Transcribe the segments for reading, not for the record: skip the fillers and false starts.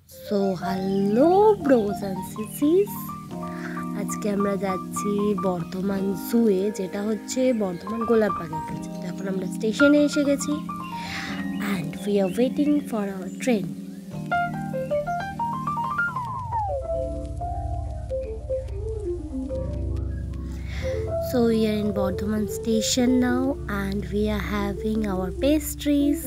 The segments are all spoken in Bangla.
So hello bros and chassis, আজকে আমরা যাচ্ছি বর্ধমান জুয়ে, যেটা হচ্ছে বর্ধমান গোলাপবাগের কাছে। তো এখন আমরা স্টেশনে এসে গেছি and we are waiting for our train. So we are in Bardhaman station now and we are having our pastries.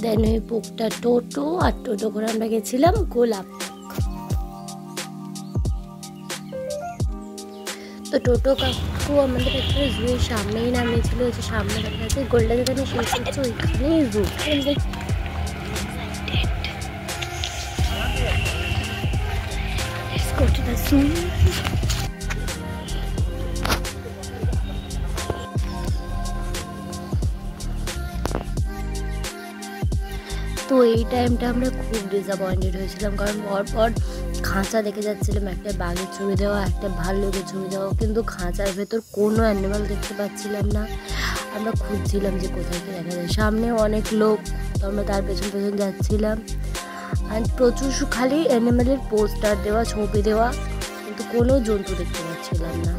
Then we booked a toto আর টোটো করে আমরা গেছিলাম গোলাপবাগ। তো টোটো কাকু আমাদের একটা জুয়ের সামনেই নামিয়েছিল, যে সামনে দেখা যাচ্ছে গোল্ডা যেখানে শেষ হচ্ছে ওইখানেই জু। Let's go to the zoo. তো এই টাইমটা আমরা খুব ডিসঅ্যাপয়েন্টেড হয়েছিলাম, কারণ পরপর খাঁচা দেখে যাচ্ছিলাম, একটা বাঘের ছবি দেওয়া, একটা ভাল্লুকের ছবি দেওয়া, কিন্তু খাঁচার ভেতর কোনো অ্যানিমাল দেখতে পাচ্ছিলাম না। আমরা খুঁজছিলাম যে কোথায় কি দেখা যায়। সামনে অনেক লোক, তো আমরা তার পেছন পেছন যাচ্ছিলাম অ্যান্ড প্রচুর খালি অ্যানিমালের পোস্টার দেওয়া, ছবি দেওয়া, কিন্তু কোনো জন্তু দেখতে পাচ্ছিলাম না।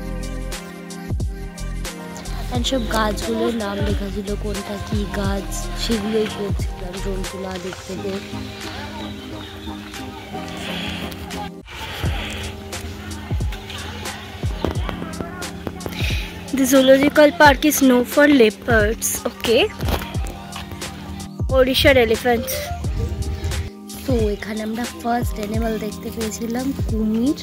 অ্যান্ড সব গাছগুলোর নাম লেখা ছিল, কোনটা কী গাছ সেগুলোই করছিলাম জন্তু না দেখতে পেয়ে। The zoological park is known for leopards, okay? Orishar elephants. তো এখানে আমরা ফার্স্ট অ্যানিমাল দেখতে পেয়েছিলাম কুমির।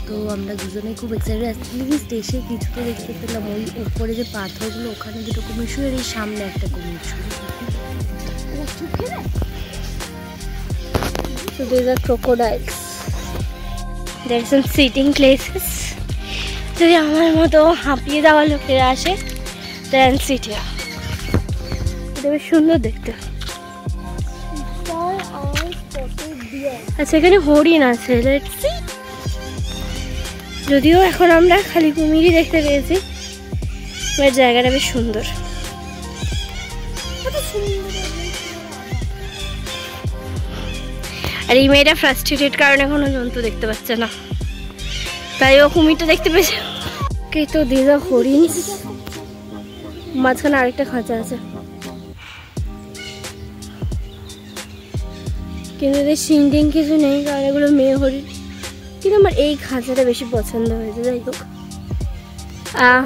তো আমরা দুজনে খুব এক্সাইটেড আসছিলাম, স্টেশনে কিছুতে দেখতে পেলাম ওই উপরে যে পাথরগুলো, ওখানে দুটো কুমির শুয়ে, এই সামনে একটা কুমির শুয়ে। So these are crocodiles. There are some sitting places. যদি আমার মতো হাঁপিয়ে দেওয়া লোকেরা আসে, দেন সিট হিয়ার। এটা বেশ সুন্দর দেখতে। আচ্ছা, এখানে হরিণ আছে, লেটস সি। যদিও এখন আমরা খালি কুমিরই দেখতে পেয়েছি, বাট জায়গাটা বেশ সুন্দর। আর এই মেয়েটা ফ্রাস্ট্রেটেড কারণে কোনো জন্তু দেখতে পাচ্ছে না, তাই ও কুমিরটা দেখতে পেয়েছে। তো দিদা হরিণ, মাঝখানে আরেকটা খাঁচা আছে, কিন্তু এদের শিং টিং কিছু নেই, কারণ এগুলো মেয়ে হরিণ। কিন্তু আমার এই খাঁচাটা বেশি পছন্দ হয়েছে। যাই হোক,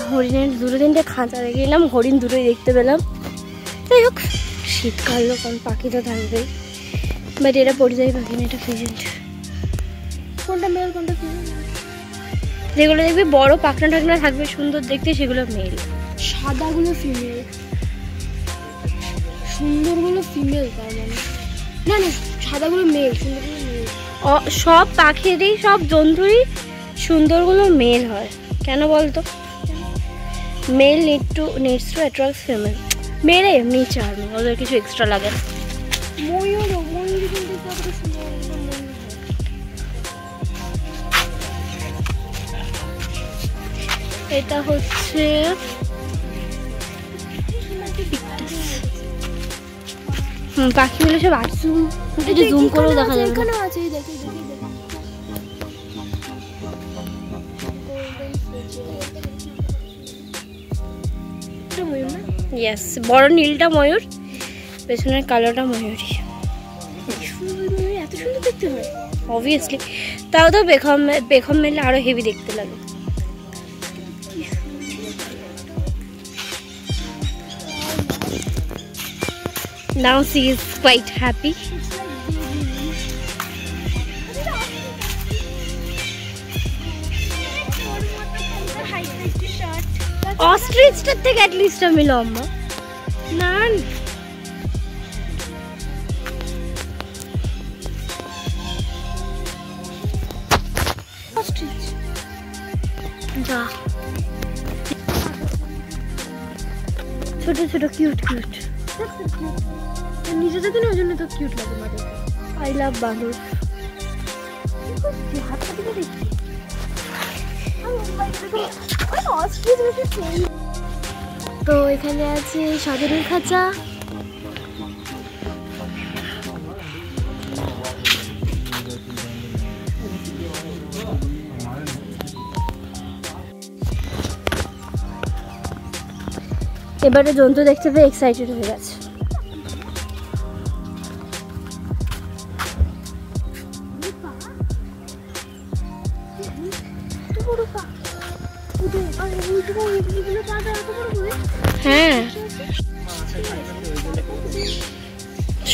হরিণের দুটো তিনটে খাঁচা দেখে নিলাম, হরিণ দুটোই দেখতে পেলাম। যাই হোক, শীতকাল কারণ পাখি তো থাকবেই, বাট এটা পরিযায়ী পাখি না, এটা ফিজেন্ট। কোনটা মেল কোনটা ফিমেল? যেগুলো দেখবি বড় পাখনা টাকনা থাকবে সুন্দর দেখতে, সেগুলো মেল। সাদাগুলো ফিমেল, সুন্দরগুলো ফিমেল। তার মানে না না, সাদাগুলো মেল, সুন্দরগুলো মেল। সব পাখিরই, সব জন্তুরই সুন্দরগুলো মেল হয়। কেন বলতো? Male needs to attract female. মেলে এমনি চার্মিং, ওদের কিছু এক্সট্রা লাগে না। ময়ূরও, ময়ূর কিন্তু কতটা সুন্দর। এটা হচ্ছে পাখিগুলো সব আছে, একটু জুম করেও দেখা যাবে। এখানে আছে, দেখি দেখি দেখি। ময়ূর না? ইয়েস, বড় নীলটা ময়ূর, পেছনের কালোটা ময়ূরী। এত সুন্দর দেখতে হয় অবভিয়াসলি, তাও তো বেগম মেলে আরো হেভি দেখতে লাগে। Now she is quite happy. অস্ট্রিচটার থেকে অ্যাটলিস্ট আমি লম্বা না। অস্ট্রিচ যা ছোট ছোট কিউট কিউট নিজে থেকে না, ওই জন্য তো কিউট লাগে মাঝে। আই লাভ বান্দর। হাতটা দিকে দেখি, অস্ট্রিচ বেশি তো এখানে আছে সাধারণ খাঁচা, এবারে জন্তু দেখতে পেয়ে এক্সাইটেড হয়ে গেছে। হ্যাঁ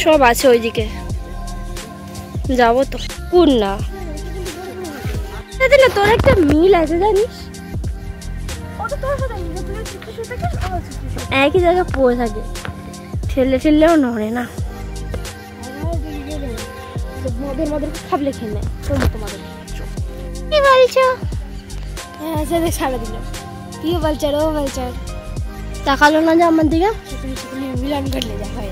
সব আছে ওইদিকে, যাবো তো। কোন না তোর একটা মিল আছে জানিস, একই জায়গায় পড়ে থাকে, ঠেললে ঠেললেও নড়ে না। মদের মদের খাবলে খেয়ে নেয় তোর মতো মদের। কি বলছো? হ্যাঁ সেটা ছাড়া দিল, কি বলছে ও বলছে, তাকালো না যে আমার দিকে। মিলান করলে যা হয়।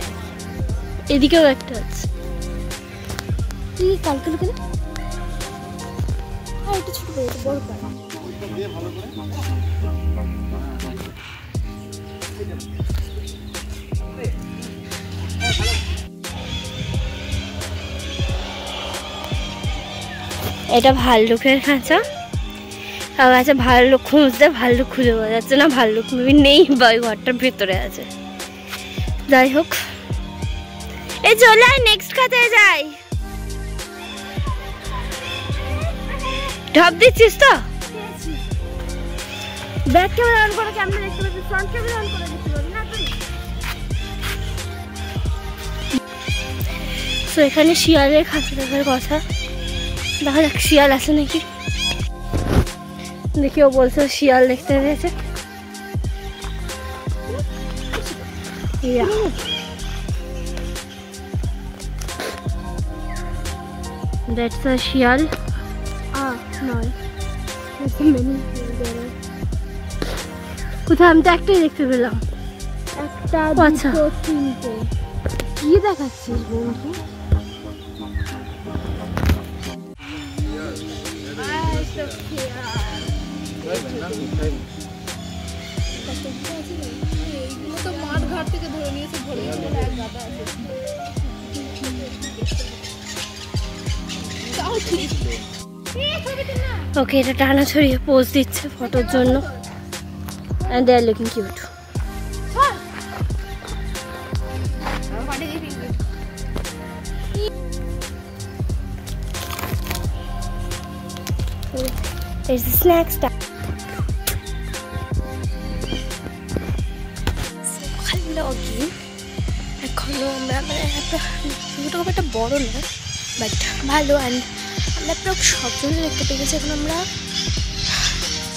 এদিকেও একটা আছে। তুই কালকে লোকে না, হ্যাঁ একটু ছোট বড় পাড়া। এটা ভাল্লুকের খাঁচা। আর আছে ভাল্লুক খুঁজতে, ভাল্লুক খুঁজে পাওয়া যাচ্ছে না, ভাল্লুক নেই বা ওই ঘরটার ভেতরে আছে। যাই হোক, এই চলে আয় নেক্সট খাঁচায় যাই। ঢপ দিচ্ছিস তো? ব্যাক ক্যামেরা অন করে ক্যামেরা দেখতে পাচ্ছি, ফ্রন্ট ক্যামেরা অন করে দেখতে পাবি না তুই। তো এখানে শিয়ালের খাঁচা দেখার কথা, দেখা যাক শিয়াল আছে নাকি। দেখি ও বলছে শিয়াল দেখতে পেয়েছে। That's a শিয়াল। নয় কোথায়? আমি তো একটাই দেখতে পেলাম। একটা আচ্ছা। দুটো তিনটে। কি দেখাচ্ছিস বন্ধু? এইগুলো তো মাঠ ঘাট থেকে ধরে নিয়েছে, ধরে এক গাদা আছে। তাও ঠিক। ওকে, এটা টানা ছড়িয়ে পোজ দিচ্ছে ফটোর জন্য। And they are looking cute. There's the snacks time. এখনো আমরা মানে ভিডিওটা খুব একটা বড় না, বাট ভালো। অ্যান্ড আমরা প্রায় সবজনে দেখতে পেয়ে গেছি। এখন আমরা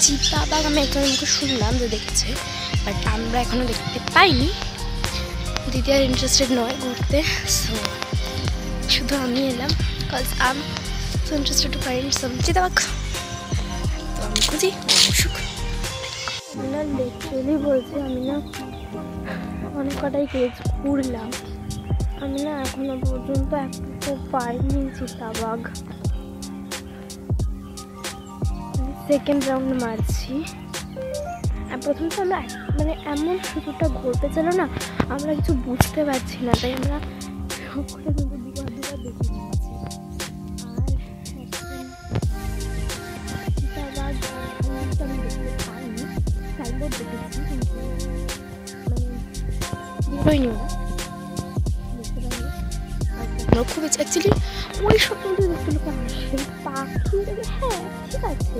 চিতাবাঘ, আমি একজনের মুখে শুনলাম যে দেখছে, বাট আমরা এখনো দেখতে পাইনি। দিদি আর ইন্টারেস্টেড নয় ঘুরতে, সো শুধু আমি এলাম, because I am so interested to find সাম চিতাবাঘ। তো আমি খুঁজি অসুখ। আমি না লিটারেলি বলছি, আমি না অনেক কটাই কেজ ঘুরলাম, আমি না এখনো পর্যন্ত একটু পাইনি চিতাবাঘ। সেকেন্ড রাউন্ড মারছি। প্রথম তো আমরা মানে এমন সুযোগটা ঘুরতে ছিল না, আমরা কিছু বুঝতে পারছি না, তাই আমরা সবকটা কিন্তু দুবার দেখে নিয়েছি। আর চিতাবাঘ আমি দেখতে পাইনি, সাইনবোর্ড দেখেছি কিন্তু হয়নি। আমার খুব অ্যাকচুয়ালি ওই সব কিন্তু দেখতে লোক আসে, পাখি দেখে হ্যাঁ ঠিক আছে,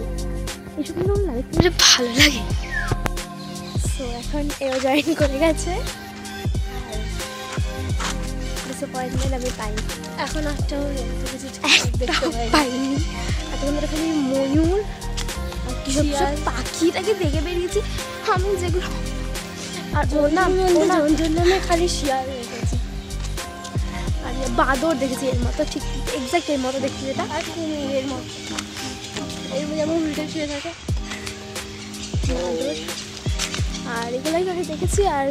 এইসব কিন্তু আমার লাগে ভালো লাগে। সো এখন এও জয়েন করে গেছে। আর ডিসঅ্যাপয়েন্টমেন্ট আমি পাইনি, এখন একটাও দেখতে পাইনি। এতক্ষণ ধরে খালি ময়ূর আর কি সব পাখিটাকে দেখে বেরিয়েছি আমি, যেগুলো আর ওর জন্য খালি শিয়াল দেখেছি আর বাঁদর দেখেছি এর মতো, ঠিক এক্সাক্ট এর মতো দেখছি যেটা, আর কুমিরের মতো এর যেমন উল্টে শুয়ে থাকে বাঁদর। আর এগুলোই আমি দেখেছি। আর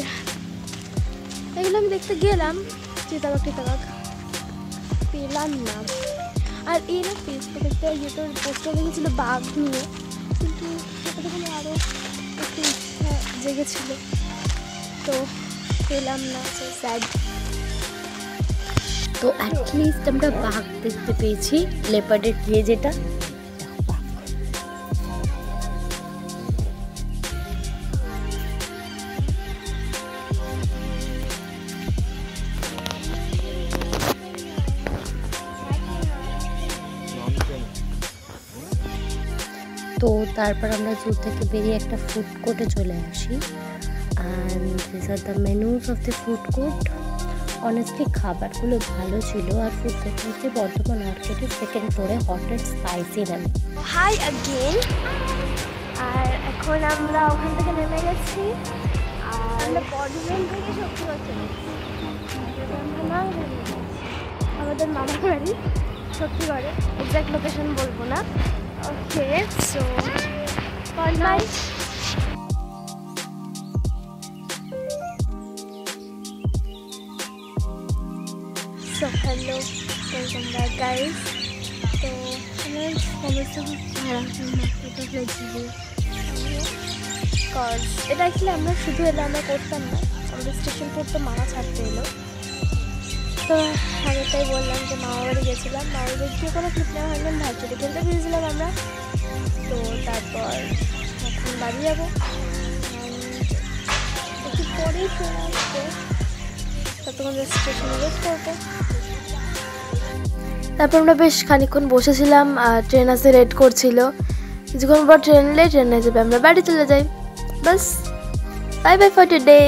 এগুলো আমি দেখতে গেলাম, চিতাবাঘ টিতাবাঘ পেলাম না। আর এরা ফেসবুকে একটা ইয়েটার পোস্টার দেখেছিলো বাঘ নিয়ে, কিন্তু সেটা দেখে আরও একটু ইচ্ছা জেগেছিল তো পেলাম না, সো স্যাড। তো অ্যাটলিস্ট আমরা বাঘ দেখতে পেয়েছি, লেপার্ডের কেজ যেটা। তো তারপর আমরা জু থেকে বেরিয়ে একটা ফুড কোর্টে চলে আসি, and this are the menus of the food court. Honestly খাবারগুলো ভালো ছিল, আর ফুড কোর্ট হচ্ছে বর্ধমান মার্কেটের সেকেন্ড ফ্লোরে হট অ্যান্ড স্পাইসি নামে। Hi again. আর এখন আমরা ওখান থেকে নেমে গেছি, আর আমরা বর্ধমান থেকে শক্তিগড় চলে গেছি। আমাদের মামার বাড়ি শক্তিগড়ে, এক্সাক্ট লোকেশন বলবো না। Okay, so good night. So hello, welcome back guys. তো আমার সমস্যা খুব খারাপ, মাথাটা ফ্লেক্সিবল। কজ এটা অ্যাকচুয়ালি আমরা শুধু এলে আমরা করতাম না, আমাদের স্টেশন পড়তো মামা ছাড়তে এলো। তো আমি তাই বললাম যে মামা বাড়ি গেছিলাম, মামা বাড়ি গিয়ে কোনো ক্লিপ নেওয়া হয়নি, ভাইচুটি খেলতে গিয়েছিলাম আমরা। তো তারপর এখন বাড়ি যাবো, একটু পরেই চলে আসবো, ততক্ষণ স্টেশনে ওয়েট করবো। তারপর আমরা বেশ খানিকক্ষণ বসেছিলাম, ট্রেন আসতে রেড করছিল। কিছুক্ষণ পর ট্রেন এলে ট্রেনে যাবে, আমরা বাড়ি চলে যাই। বাস, বাই বাই ফর টুডে।